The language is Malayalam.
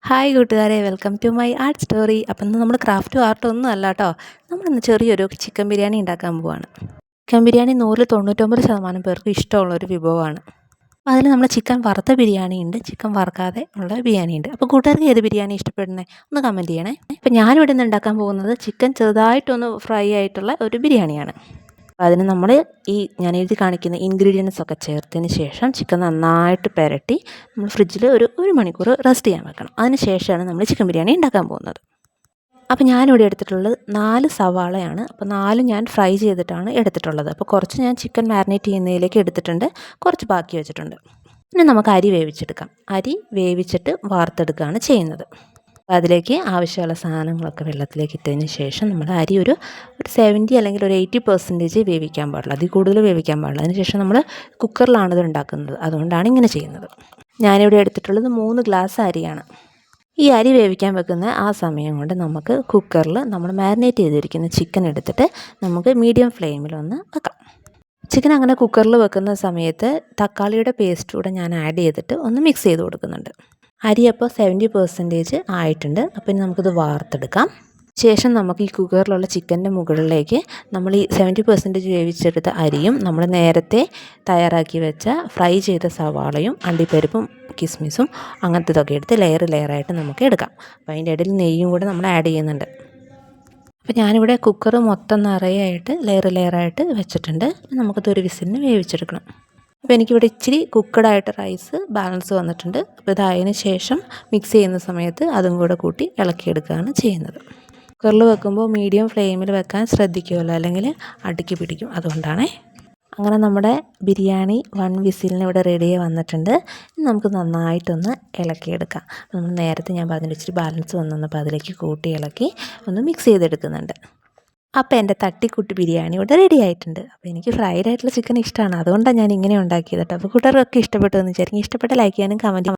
ഹായ് കൂട്ടുകാരെ, welcome to my art story. അപ്പം ഇന്ന് നമ്മൾ ക്രാഫ്റ്റും ആർട്ടും ഒന്നും അല്ല കേട്ടോ. നമ്മളിന്ന് ചെറിയൊരു ചിക്കൻ ബിരിയാണി ഉണ്ടാക്കാൻ പോവാണ്. ചിക്കൻ ബിരിയാണി 99% പേർക്ക് ഇഷ്ടമുള്ളൊരു വിഭവമാണ്. അപ്പോൾ അതിൽ നമ്മൾ ചിക്കൻ വറുത്ത ബിരിയാണി ഉണ്ട്, ചിക്കൻ വറുക്കാതെ ഉള്ള ബിരിയാണി ഉണ്ട്. അപ്പോൾ കൂട്ടുകാർക്ക് ഏത് ബിരിയാണി ഇഷ്ടപ്പെടുന്നത് ഒന്ന് കമൻറ്റ് ചെയ്യണേ. അപ്പോൾ ഞാനിവിടെ നിന്ന് ഉണ്ടാക്കാൻ പോകുന്നത് ചിക്കൻ ചെറുതായിട്ടൊന്ന് ഫ്രൈ ആയിട്ടുള്ള ഒരു ബിരിയാണിയാണ്. അപ്പോൾ അതിന് നമ്മൾ ഞാൻ എഴുതി കാണിക്കുന്ന ഇൻഗ്രീഡിയൻസ് ഒക്കെ ചേർത്തതിന് ശേഷം ചിക്കൻ നന്നായിട്ട് പുരട്ടി നമ്മൾ ഫ്രിഡ്ജിൽ ഒരു മണിക്കൂർ റെസ്റ്റ് ചെയ്യാൻ വെക്കണം. അതിന് ശേഷമാണ് നമ്മൾ ചിക്കൻ ബിരിയാണി ഉണ്ടാക്കാൻ പോകുന്നത്. അപ്പോൾ ഞാനിവിടെ എടുത്തിട്ടുള്ളത് 4 സവാളയാണ്. അപ്പോൾ 4 ഞാൻ ഫ്രൈ ചെയ്തിട്ടാണ് എടുത്തിട്ടുള്ളത്. അപ്പോൾ കുറച്ച് ഞാൻ ചിക്കൻ മാരിനേറ്റ് ചെയ്യുന്നതിലേക്ക് എടുത്തിട്ടുണ്ട്, കുറച്ച് ബാക്കി വെച്ചിട്ടുണ്ട്. പിന്നെ നമുക്ക് അരി വേവിച്ചെടുക്കാം. അരി വേവിച്ചിട്ട് വാർത്തെടുക്കുകയാണ് ചെയ്യുന്നത്. അപ്പോൾ അതിലേക്ക് ആവശ്യമുള്ള സാധനങ്ങളൊക്കെ വെള്ളത്തിലേക്ക് ഇട്ടതിന് ശേഷം നമ്മൾ അരി ഒരു 70 അല്ലെങ്കിൽ ഒരു 80% വേവിക്കാൻ പാടുള്ളൂ. അതിൽ കൂടുതൽ വേവിക്കാൻ പാടില്ല. അതിന് ശേഷം നമ്മൾ കുക്കറിലാണ് ഇത് ഉണ്ടാക്കുന്നത്. അതുകൊണ്ടാണ് ഇങ്ങനെ ചെയ്യുന്നത്. ഞാനിവിടെ എടുത്തിട്ടുള്ളത് 3 ഗ്ലാസ് അരിയാണ്. ഈ അരി വേവിക്കാൻ വെക്കുന്ന ആ സമയം കൊണ്ട് നമുക്ക് കുക്കറിൽ നമ്മൾ മാരിനേറ്റ് ചെയ്തിരിക്കുന്ന ചിക്കൻ എടുത്തിട്ട് നമുക്ക് മീഡിയം ഫ്ലെയിമിലൊന്ന് വെക്കാം. ചിക്കൻ അങ്ങനെ കുക്കറിൽ വെക്കുന്ന സമയത്ത് തക്കാളിയുടെ പേസ്റ്റ് കൂടെ ഞാൻ ആഡ് ചെയ്തിട്ട് ഒന്ന് മിക്സ് ചെയ്ത് കൊടുക്കുന്നുണ്ട്. അരി അപ്പോൾ 70% ആയിട്ടുണ്ട്. അപ്പോൾ ഇനി നമുക്കിത് വാർത്തെടുക്കാം. ശേഷം നമുക്ക് ഈ കുക്കറിലുള്ള ചിക്കൻ്റെ മുകളിലേക്ക് നമ്മൾ ഈ 70% വേവിച്ചെടുത്ത അരിയും നമ്മൾ നേരത്തെ തയ്യാറാക്കി വെച്ച ഫ്രൈ ചെയ്ത സവാളയും അണ്ടിപ്പരിപ്പും കിസ്മിസും അങ്ങനത്തതൊക്കെ എടുത്ത് ലെയറായിട്ട് നമുക്ക് എടുക്കാം. അപ്പോൾ അതിൻ്റെ ഇടയിൽ നെയ്യും കൂടെ നമ്മൾ ആഡ് ചെയ്യുന്നുണ്ട്. അപ്പോൾ ഞാനിവിടെ കുക്കർ മൊത്തം നിറയായിട്ട് ലെയറായിട്ട് വെച്ചിട്ടുണ്ട്. നമുക്കതൊരു വിസിലിന് വേവിച്ചെടുക്കണം. അപ്പോൾ എനിക്കിവിടെ ഇച്ചിരി കുക്കഡായിട്ട് റൈസ് ബാലൻസ് വന്നിട്ടുണ്ട്. അപ്പോൾ ഇതായതിനു ശേഷം മിക്സ് ചെയ്യുന്ന സമയത്ത് അതും കൂടെ കൂട്ടി ഇളക്കിയെടുക്കുകയാണ് ചെയ്യുന്നത്. കുക്കറിൽ വെക്കുമ്പോൾ മീഡിയം ഫ്ലെയിമിൽ വെക്കാൻ ശ്രദ്ധിക്കുമല്ലോ, അല്ലെങ്കിൽ അടുക്കി പിടിക്കും. അതുകൊണ്ടാണേ. അങ്ങനെ നമ്മുടെ ബിരിയാണി 1 വിസിലിന് ഇവിടെ റെഡിയായി വന്നിട്ടുണ്ട്. നമുക്ക് നന്നായിട്ടൊന്ന് ഇളക്കിയെടുക്കാം. നമ്മൾ നേരത്തെ ഞാൻ പറഞ്ഞിട്ട് ഇച്ചിരി ബാലൻസ് വന്നപ്പോൾ അതിലേക്ക് കൂട്ടി ഇളക്കി ഒന്ന് മിക്സ് ചെയ്തെടുക്കുന്നുണ്ട്. അപ്പോൾ എൻ്റെ തട്ടിക്കൂട്ട് ബിരിയാണി ഇവിടെ റെഡി ആയിട്ടുണ്ട്. അപ്പോൾ എനിക്ക് ഫ്രൈഡ് ആയിട്ടുള്ള ചിക്കൻ ഇഷ്ടമാണ്. അതുകൊണ്ടാണ് ഞാൻ ഇങ്ങനെ ഉണ്ടാക്കിയത് കേട്ടോ. അപ്പോൾ കൂട്ടുകാർക്കൊക്കെ ഇഷ്ടപ്പെട്ടു എന്ന് വിചാരിക്കും. ഇഷ്ടപ്പെട്ട ലൈക്ക് ചെയ്യാനും കമൻറ്റ്